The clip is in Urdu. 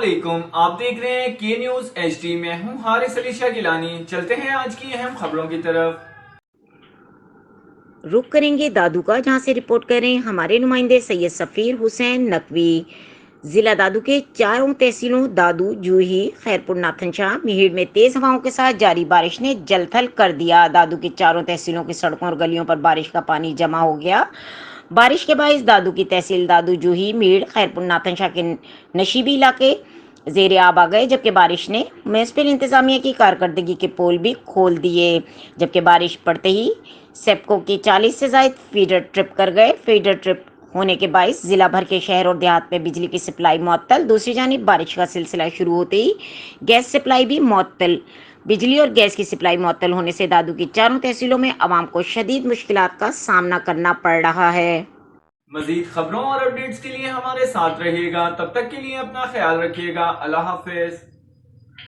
علیکم، آپ دیکھ رہے ہیں کے نیوز ایچ ڈی۔ میں ہوں حارث علی شاہ گیلانی۔ چلتے ہیں آج کی اہم خبروں کی طرف۔ رخ کریں گے دادو کا، جہاں سے رپورٹ کر رہے ہیں ہمارے نمائندے سید سفیر حسین نقوی۔ ضلع دادو کے چاروں تحصیلوں دادو، جوہی، خیرپور ناتھن شاہ، میہڑ میں تیز ہواؤں کے ساتھ جاری بارش نے جل تھل کر دیا۔ دادو کے چاروں تحصیلوں کی سڑکوں اور گلیوں پر بارش کا پانی جمع ہو گیا۔ بارش کے باعث دادو کی تحصیل دادو، جوہی، میہڑ، خیرپور ناتھن شاہ کے نشیبی علاقے زیر آب آ گئے، جبکہ بارش نے میونسپل انتظامیہ کی کارکردگی کے پول بھی کھول دیے، جبکہ بارش پڑتے ہی سیپکو کے 40 سے زائد فیڈر ٹرپ کر گئے۔ فیڈر ٹرپ ہونے کے باعث ضلع بھر کے شہر اور دیہات میں بجلی کی سپلائی معطل۔ دوسری جانب بارش کا سلسلہ شروع ہوتے ہی گیس سپلائی بھی معطل۔ بجلی اور گیس کی سپلائی معطل ہونے سے دادو کی چاروں تحصیلوں میں عوام کو شدید مشکلات کا سامنا کرنا پڑ رہا ہے۔ مزید خبروں اور اپڈیٹس کے لیے ہمارے ساتھ رہیے گا، تب تک کے لیے اپنا خیال رکھیے گا۔ اللہ حافظ۔